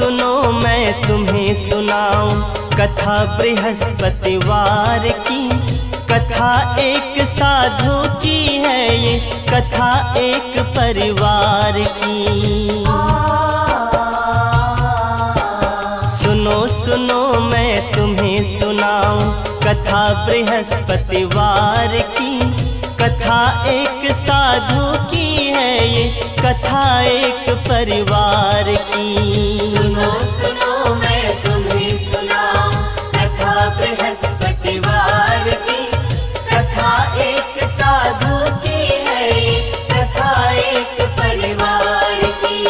सुनो मैं तुम्हें सुनाऊं कथा बृहस्पतिवार की। कथा एक साधु की है ये, कथा एक परिवार की। सुनो सुनो मैं तुम्हें सुनाऊं कथा बृहस्पतिवार की। कथा एक साधु की है ये, कथा एक परिवार की। सुनो सुनो मैं तुम्हें सुनाऊं कथा बृहस्पतिवार की। कथा एक साधु की है ये, कथा एक परिवार की।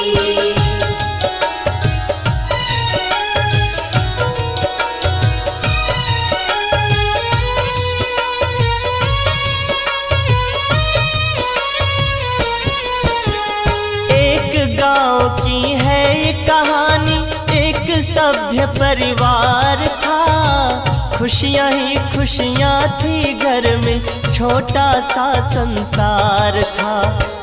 गाँव की है ये कहानी, एक सभ्य परिवार था। खुशियाँ ही खुशियाँ थी घर में, छोटा सा संसार था।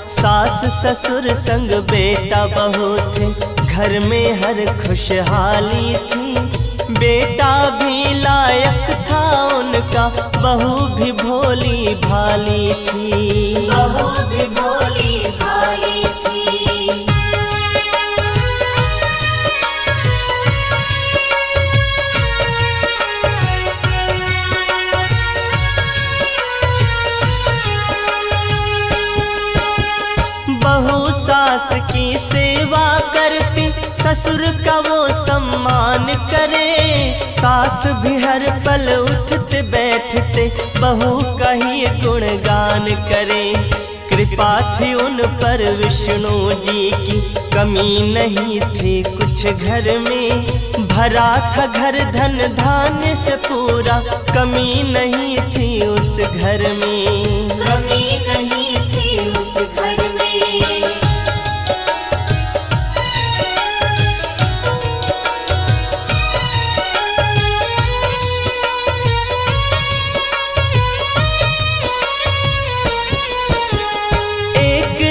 सास ससुर संग बेटा बहू थे, घर में हर खुशहाली थी। बेटा भी लायक था उनका, बहू भी भोली भाली थी। बहू भी भोली भाली थी। बहू सास की सेवा करती, ससुर का वो सम्मान करे। सास भी हर पल उठते बैठते, बहू का ही गुणगान करे। कृपा थी उन पर विष्णु जी की, कमी नहीं थी कुछ घर में। भरा था घर धन धान्य से पूरा, कमी नहीं थी उस घर में। कमी नहीं थी उस घर में।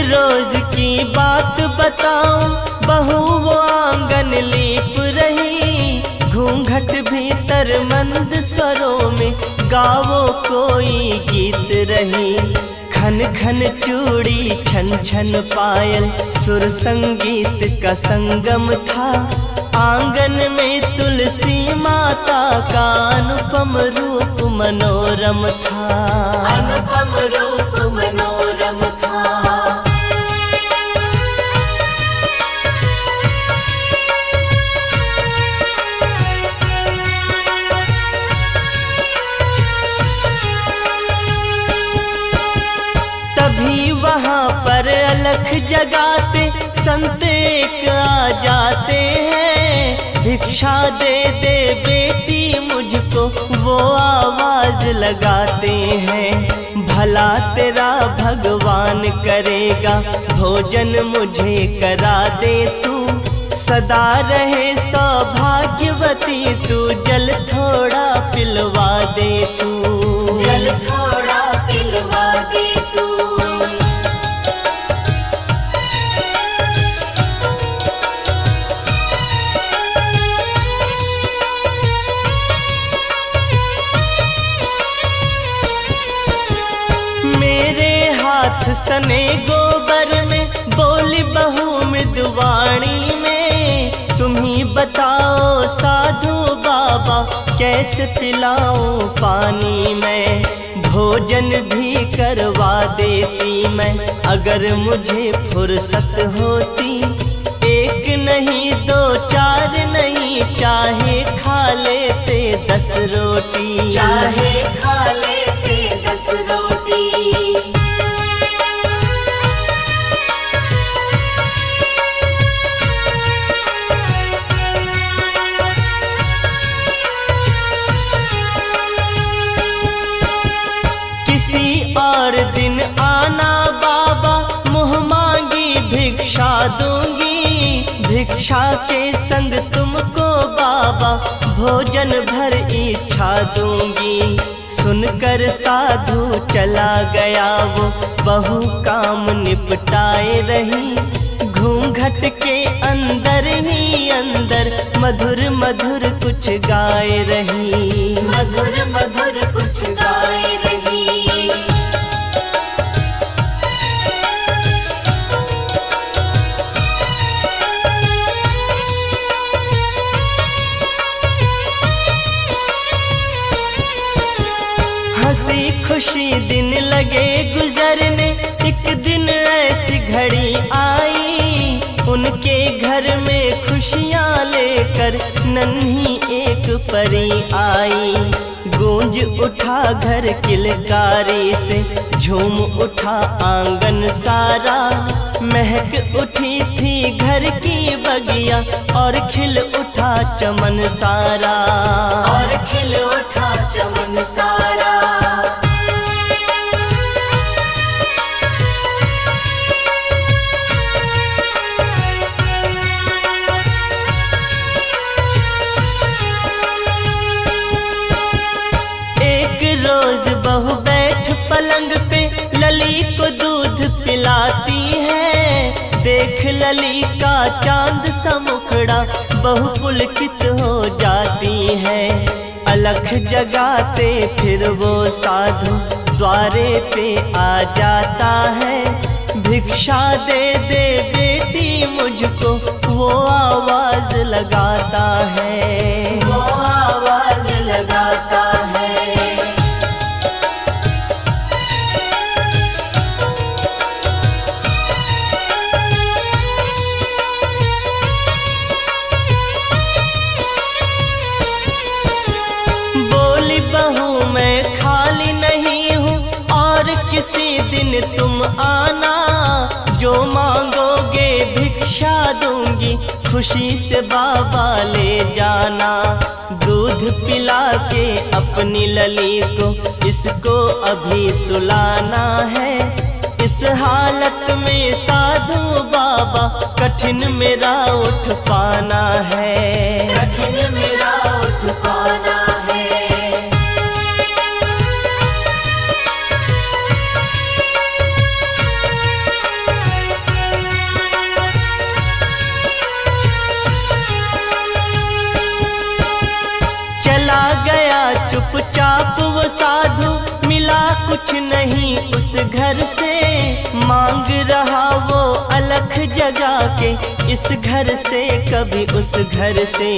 रोज की बात बताऊं, बहू वो आंगन लीप रही। घूंघट भीतर मंद स्वरों में, गावो कोई गीत रही। खन खन चूड़ी छन छन पायल, सुर संगीत का संगम था। आंगन में तुलसी माता का अनुपम रूप मनोरम था। अनुपम रूप मनोरम था। तभी वहाँ पर अलख जगाते संत एक आ जाते हैं। भिक्षा दे दे बेटी मुझको, वो आवाज लगाते हैं। भला तेरा भगवान करेगा, भोजन मुझे करा दे तू। सदा रहे सौभाग्यवती तू, जल थोड़ा पिलवा दे तू। जल थोड़ा पिलवा दे तू। मेरे हाथ सने गोबर में, बोली बहू मृदुवाणी में। तुम ही बताओ साधु बाबा, कैसे पिलाऊं पानी में। भोजन भी करवा देती मैं, अगर मुझे फुर्सत होती। एक नहीं दो चार नहीं, चाहे खा लेते 10 रोटी। चाहे खा लेते 10 रोटी। किसी और दिन आना बाबा, मुँह मांगी भिक्षा दूंगी। भिक्षा के संग तुमको बाबा, भोजन भर इच्छा दूंगी। सुनकर साधु चला गया वो, बहू काम निपटाए रही। घूंघट के अंदर अंदर ही अंदर मधुर मधुर कुछ गाए रही, मधुर मधुर कुछ गाए रही। हंसी खुशी दिन लगे गुजरने, एक दिन ऐसी घड़ी आई, उनके घर में खुशियाँ लेकर नन्ही एक परी आई। गूंज उठा घर किलकारी से, झूम उठा आंगन सारा, महक उठी थी घर की बगिया और खिल उठा चमन सारा, और खिल उठा चमन सारा। रोज बहू बैठ पलंग पे लली को दूध पिलाती है, देख लली का चांद सा मुखड़ा बहू पुलकित हो जाती है। अलख जगाते फिर वो साधु द्वारे पे आ जाता है, भिक्षा दे दे बेटी मुझको वो आवाज लगाता है, वो आवाज लगाता है। बहू मैं खाली नहीं हूँ और किसी दिन तुम आना, जो मांगोगे भिक्षा दूंगी खुशी से बाबा ले जाना। दूध पिला के अपनी लली को इसको अभी सुलाना है, इस हालत में साधु बाबा कठिन मेरा उठ पाना है, कठिन मेरा उठ पाना है। चला गया चुपचाप वो साधु, मिला कुछ नहीं उस घर से, मांग रहा वो अलख जगा के इस घर से कभी उस घर से।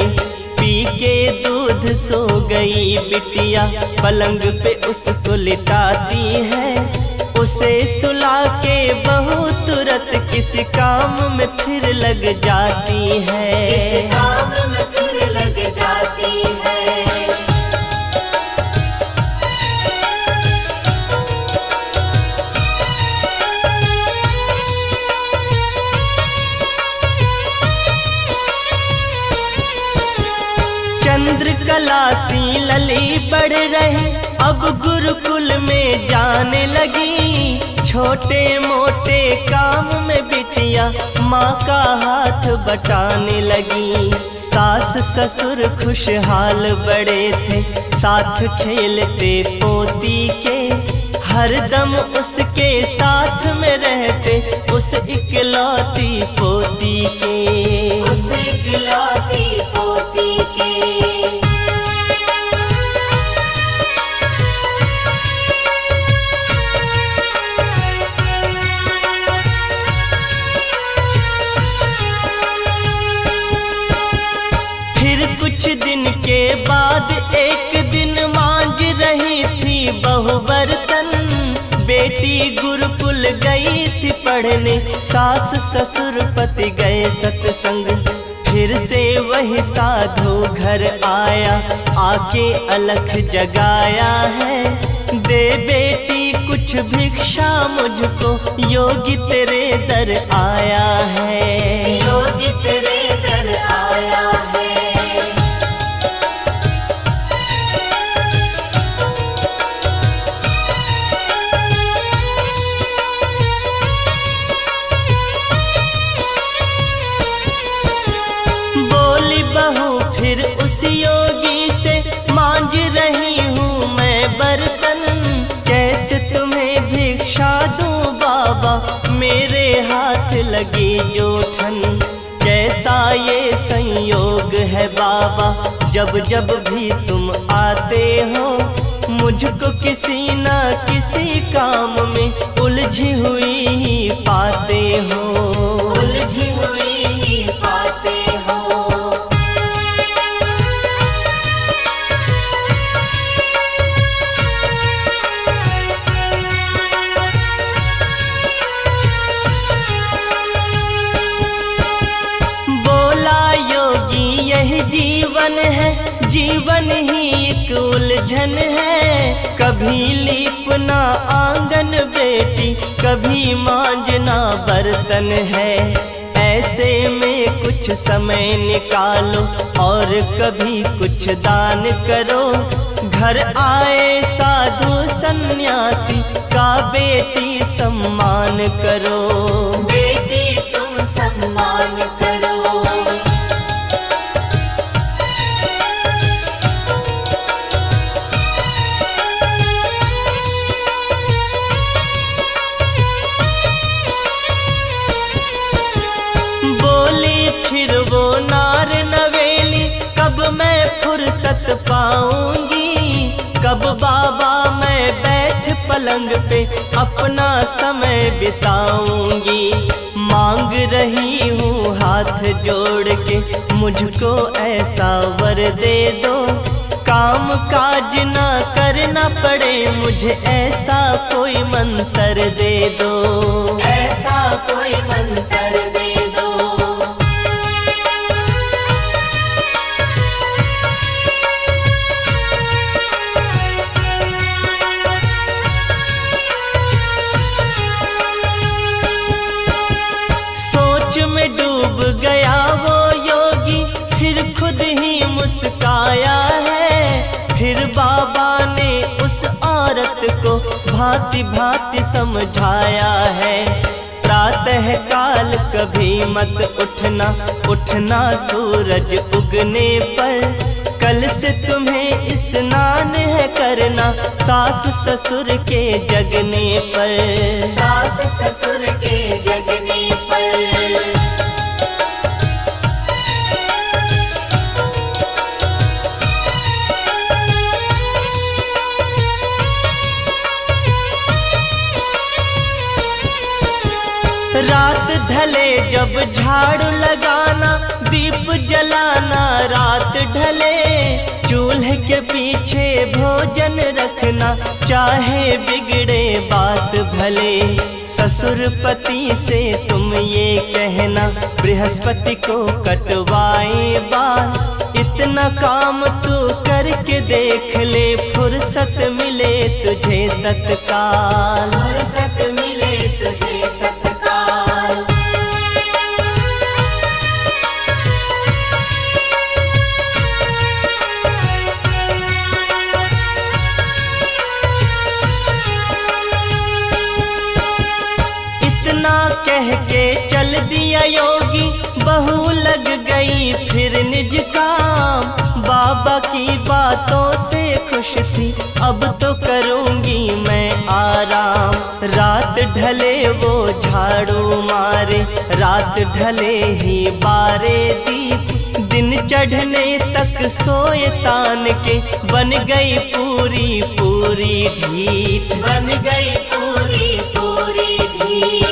पी के दूध सो गई बिटिया, पलंग पे उसको लिटाती है, उसे सुला के बहू तुरंत किसी काम में फिर लग जाती है, किसी काम में फिर लग जाती है। चंद्रकला सी लली बढ़ रही, अब गुरुकुल में जाने लगी, छोटे मोटे काम में बिटिया माँ का हाथ बटाने लगी। सास ससुर खुशहाल बड़े थे, साथ खेलते पोती के, हरदम उसके साथ में रहते उस इकलौती पोती के, उस इकलौती पोती के। कुछ दिन के बाद एक दिन मांझ रही थी बहू बर्तन, बेटी गुरुकुल गई थी पढ़ने, सास ससुर पति गए सत्संग, फिर से वही साधु घर आया, आके अलख जगाया है, दे बेटी कुछ भिक्षा मुझको, योगी तेरे दर आया है, योगी तेरे दर आया है। फिर उस योगी से मांझ रही हूँ मैं बर्तन, कैसे तुम्हें भिक्षा दूँ बाबा, मेरे हाथ लगी जो ठन, कैसा बाबा, जब जब भी तुम आते हो मुझको किसी न किसी काम में उलझी हुई ही पाते हो, उलझी हुई ही पाते हो। बोला योगी यही जीवन है, जीवन ही एक उलझन है। कभी लीपना आंगन बेटी, कभी मांजना बर्तन है। ऐसे में कुछ समय निकालो और कभी कुछ दान करो। घर आए साधु सन्यासी का बेटी सम्मान करो, बेटी तुम सम्मान करो। फिर वो नार नवेली, कब मैं फुर्सत पाऊंगी, कब बाबा मैं बैठ पलंग पे अपना समय बिताऊंगी। मांग रही हूँ हाथ जोड़ के मुझको ऐसा वर दे दो, काम काज ना करना पड़े मुझे ऐसा कोई मंत्र दे दो, ऐसा कोई मंत्र दे दो। में डूब गया वो योगी, फिर खुद ही मुस्काया है। फिर बाबा ने उस औरत को भांति भांति समझाया है। प्रातः काल कभी मत उठना, उठना सूरज उगने पर। कल से तुम्हें स्नान है करना सास ससुर के जगने पर, सास ससुर के जगने पर। रात ढले जब झाड़ू लगाना, दीप जलाना रात ढले। चूल्हे के पीछे भोजन रखना, चाहे बिगड़े बात भले। ससुर पति से तुम ये कहना, बृहस्पति को कटवाए बाल। इतना काम तू करके देख ले, फुर्सत मिले तुझे तत्काल, फुर्सत मिले तुझे तत्काल। कह के चल दिया योगी, बहू लग गई फिर निज काम। बाबा की बातों से खुश थी, अब तो करूंगी मैं आराम। रात ढले वो झाड़ू मारे, रात ढले ही बारे दीप। दिन चढ़ने तक सोए तान के, बन गई पूरी पूरी ढीठ, बन गई पूरी पूरी ढीठ।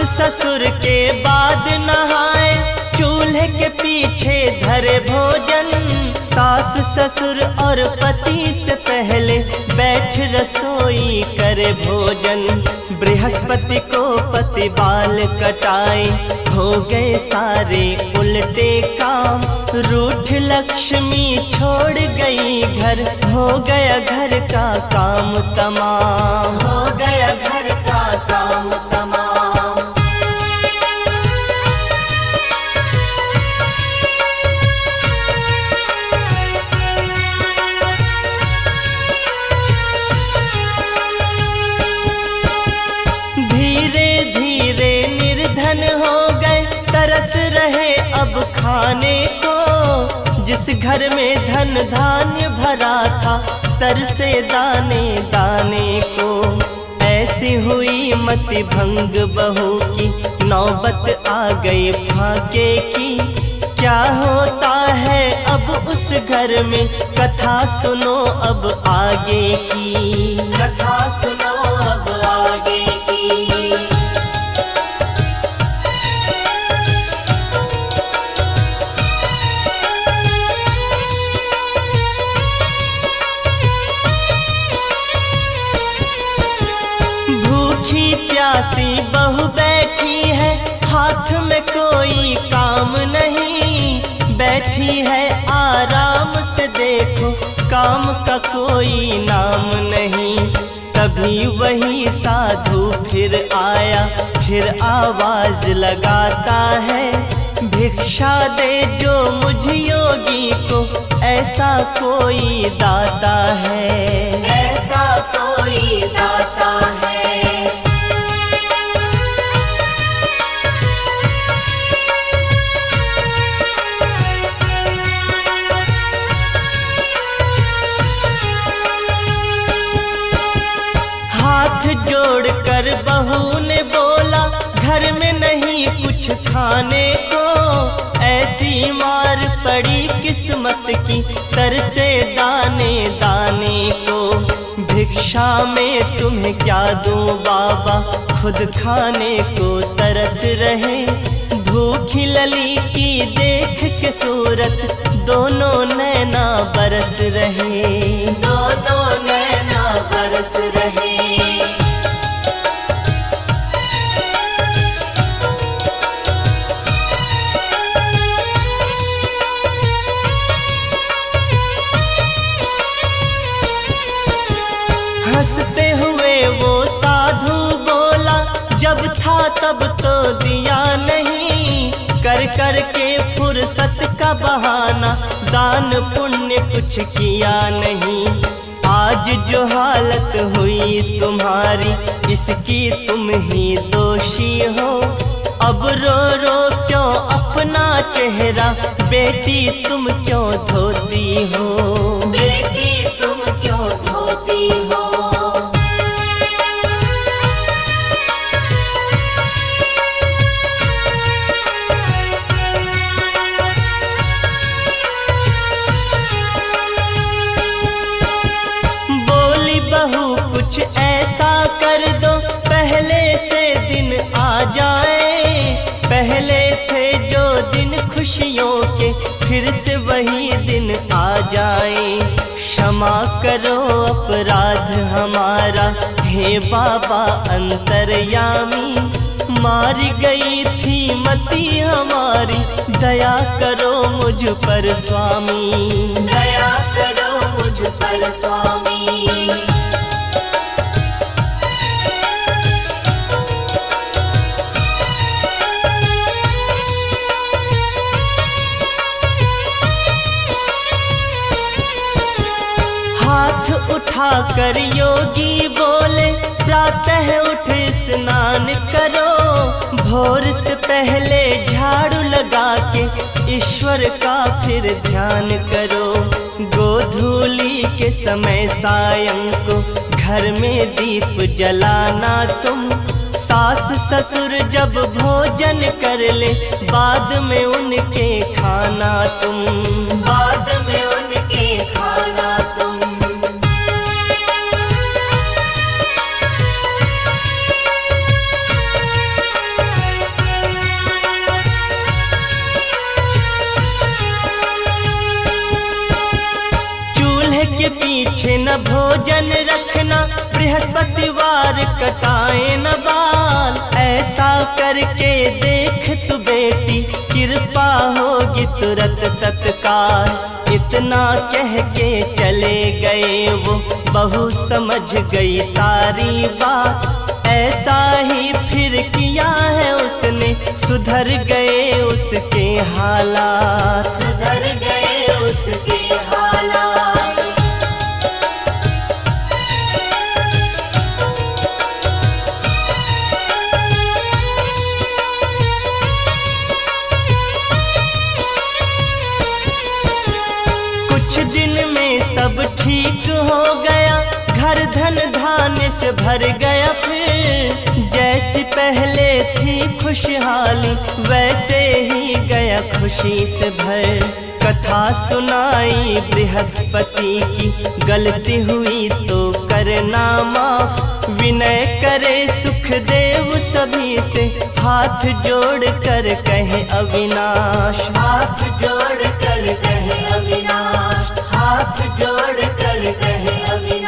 ससुर के बाद नहाए, चूल्हे के पीछे धरे भोजन। सास ससुर और पति से पहले बैठ रसोई करे भोजन। बृहस्पति को पति बाल कटाए, हो गए सारे उल्टे काम। रूठ लक्ष्मी छोड़ गई घर, हो गया घर का काम तमाम, हो गया घर का काम तमाम। निर्धन हो गए, तरस रहे अब खाने को। जिस उस घर में धन धान्य भरा था, तरसे दाने दाने को। ऐसी हुई मति भंग बहू की, नौबत आ गई फाके की। क्या होता है अब उस घर में, कथा सुनो अब आगे की। कथा सुनो अब आगे की। भूखी प्यासी बहू बैठी है, हाथ में कोई काम नहीं। बैठी है आराम से, देखो काम का कोई नाम नहीं। तभी वही साधु फिर आया, फिर आवाज लगाता है, भिक्षा दे जो मुझ योगी को, ऐसा कोई दाता है। ऐसा कोई दाता है। हाथ जोड़कर बहू ने बोला, घर में नहीं कुछ खाने को। ऐसी मार पड़ी किस्मत की, तरसे दाने दाने को। भिक्षा में तुम्हें क्या दूं बाबा, खुद खाने को तरस रहे। भूखी लली की देख के सूरत, दोनों नैना बरस रहे। दोनों नैना बरस रहे। हंसते हुए वो साधु बोला, जब था तब तो दिया नहीं। कर कर के फुर्सत का बहाना, दान पुण्य कुछ किया नहीं। आज जो हालत हुई तुम्हारी, इसकी तुम ही दोषी हो। अब रो रो क्यों अपना चेहरा, बेटी तुम क्यों धोती हो। बेटी तुम क्यों धोती हो। बहू कुछ ऐसा कर दो, पहले से दिन आ जाए। पहले थे जो दिन खुशियों के, फिर से वही दिन आ जाए। क्षमा करो अपराध हमारा, हे बाबा अंतर्यामी। मार गई थी मति हमारी, दया करो मुझ पर स्वामी। दया करो मुझ पर स्वामी। हाथ उठाकर योगी बोले, प्रातः उठ स्नान करो। भोर से पहले झाड़ू लगा के, ईश्वर का फिर ध्यान करो। गोधूली के समय सायं को, घर में दीप जलाना तुम। सास ससुर जब भोजन कर ले, बाद में उनके खाना तुम। बाद में उनके खाना तुम। के पीछे न भोजन रखना, बृहस्पतिवार कटाए न बाल। ऐसा करके देख तू बेटी, कृपा होगी तुरंत तत्काल। इतना कह के चले गए वो, बहू समझ गई सारी बात। ऐसा ही फिर किया है उसने, सुधर गए उसके हालात। सुधर गए उसके हालात। हो गया, घर धन धान्य से भर गया फिर। जैसी पहले थी खुशहाली वैसे ही गया खुशी से भर। कथा सुनाई बृहस्पति की, गलती हुई तो करना माफ। विनय करे सुखदेव सभी से, हाथ जोड़ कर कहे अविनाश। हाथ जोड़ कर कहे अविनाश, हाथ जोड़ कर कहे अविनाश।